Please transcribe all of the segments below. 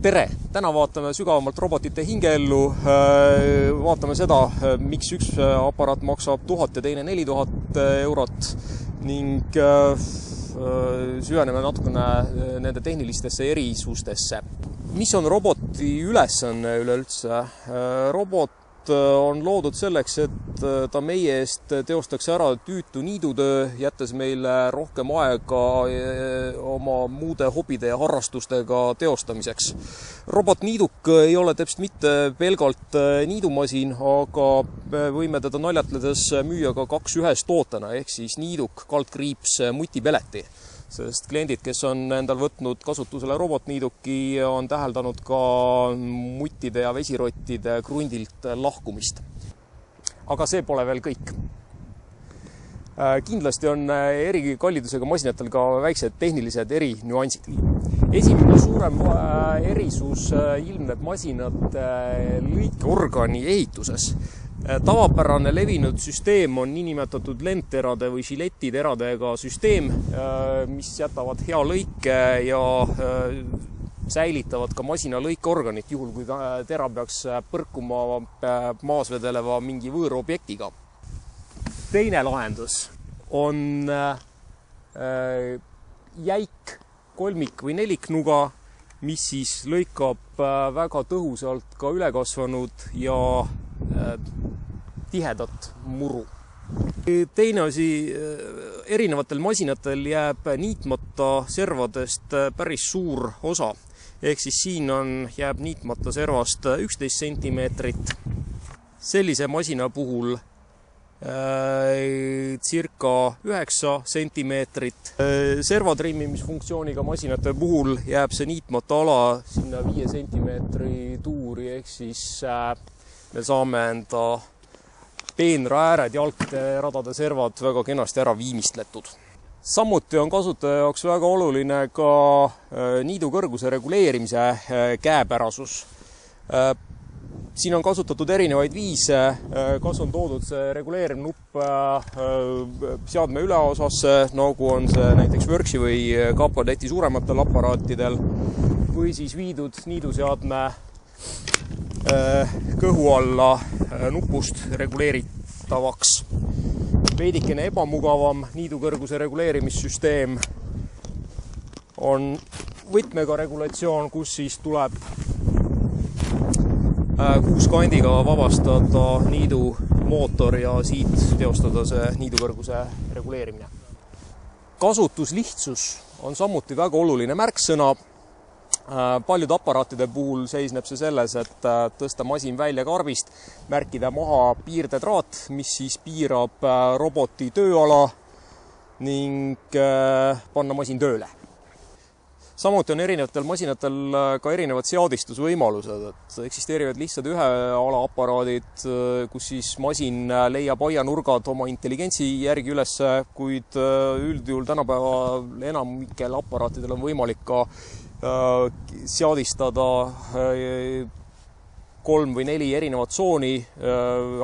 Tere! Täna vaatame sügavamalt robotite hingeellu, vaatame seda, miks üks aparaat maksab 1000 ja teine 4000 eurot ning süveneme natukene nende tehnilistesse erisustesse. Mis on roboti ülesanne üleüldse? Robot on loodud selleks, et ta meie eest teostaks ära tüütu niidutöö, jättes meile rohkem aega oma muude hobide ja harrastustega teostamiseks. Robotniiduk ei ole täpselt mitte pelgalt niidumasin, aga võime teda naljatledes müüa ka 2 ühes tootena, ehk siis niiduk, kaldkriips, mutipeleti. Sest kliendid, kes on endal võtnud kasutusele robotniiduki, on täheldanud ka muttide ja vesirottide krundilt lahkumist. Aga see pole veel kõik. Kindlasti on eri kallidusega masinatel ka väiksed tehnilised erinüansid. Esimene suurem erisus ilmneb masinate lõikeorgani ehituses. Tavapärane levinud süsteem on niinimetatud lendterade või žiletiteradega süsteem, mis jätavad hea lõike ja säilitavad ka masina lõikeorganit, juhul kui tera peaks põrkuma maas vedeleva mingi võõrobjektiga. Teine lahendus on jäik kolmik- või neliknuga, mis siis lõikab väga tõhusalt ka ülekasvanud ja tihedat muru. Teine asi, erinevatel masinatel jääb niitmata servadest päris suur osa. Ehk siis siin jääb niitmata servast 11 sentimeetrit. Sellise masina puhul circa 9 sentimeetrit. Servatrimmimisfunktsiooniga masinate puhul jääb see niitmata ala sinna 5 sentimeetri tuuri, ehk siis me saame enda peenra ääred, jalgradade servad väga kenasti ära viimistletud. Samuti on kasutaja jaoks väga oluline ka niidu kõrguse reguleerimise käepärasus. Siin on kasutatud erinevaid viise, kas on toodud see reguleeriv nupp seadme üleosasse, nagu on see näiteks Worksi või K-Padeti suurematel aparaatidel, või siis viidud niiduseadme kõhu alla nupust reguleeritavaks. Veidikene ebamugavam niidukõrguse reguleerimissüsteem on võtmega regulatsioon, kus siis tuleb kuuskandiga vabastada niidu mootor ja siit teostada see niidukõrguse reguleerimine. Kasutuslihtsus on samuti väga oluline märksõna. Paljude aparaatide puhul seisneb see selles, et tõsta masin välja karbist, märkida maha piirdetraat, mis siis piirab roboti tööala ning panna masin tööle. Samuti on erinevatel masinatel ka erinevad seadistusvõimalused, et eksisteerivad lihtsalt ühe ala aparaadid, kus siis masin leiab aianurgad oma intelligentsi järgi üles, kuid üldjuhul tänapäeval enamikel aparaatidel on võimalik ka seadistada 3 või 4 erinevat tsooni,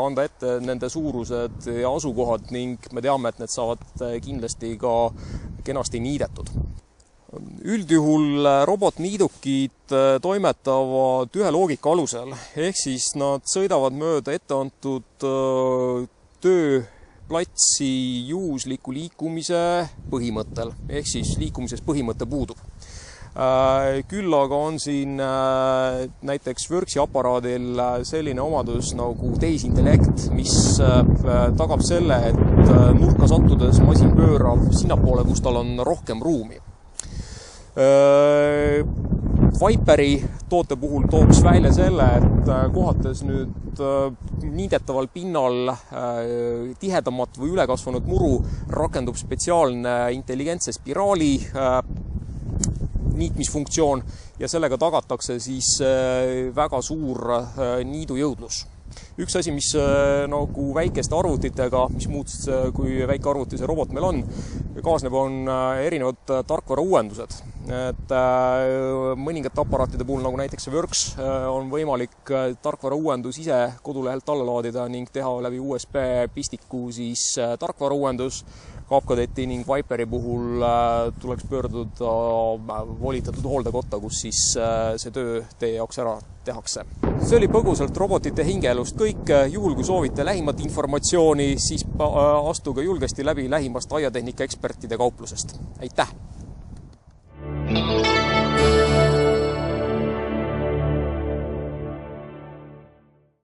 anda ette nende suurused ja asukohad ning me teame, et need saavad kindlasti ka kenasti niidetud. Üldjuhul robotniidukid toimetavad ühe loogika alusel, ehk siis nad sõidavad mööda etteantud tööplatsi juhusliku liikumise põhimõttel, ehk siis liikumises põhimõte puudub. Küll aga on siin näiteks Worksi aparaadil selline omadus nagu tehisintellekt, mis tagab selle, et nurka sattudes masin pöörab sinnapoole, kus tal on rohkem ruumi. Viperi toote puhul tooks välja selle, et kohates nüüd niidetaval pinnal tihedamat või ülekasvanud muru rakendub spetsiaalne intelligentse spiraali niitmisfunktsioon ja sellega tagatakse siis väga suur niidujõudlus. Üks asi, mis nagu väikeste arvutitega, mis muuts, kui väike arvuti see robot meil on, kaasneb, on erinevad tarkvara uuendused. Et mõningate aparaatide puhul, nagu näiteks see Works, on võimalik tarkvara uuendus ise kodulehelt alla laadida ning teha läbi USB pistiku siis tarkvara uuendus. CapCadeti ning Viperi puhul tuleks pöörduda volitatud hooldekotta, kus siis see töö teie jaoks ära tehakse. See oli põgusalt robotite hingeelust kõik. Juhul, kui soovite lähimat informatsiooni, siis astuge julgesti läbi lähimast aiatehnika ekspertide kauplusest. Aitäh!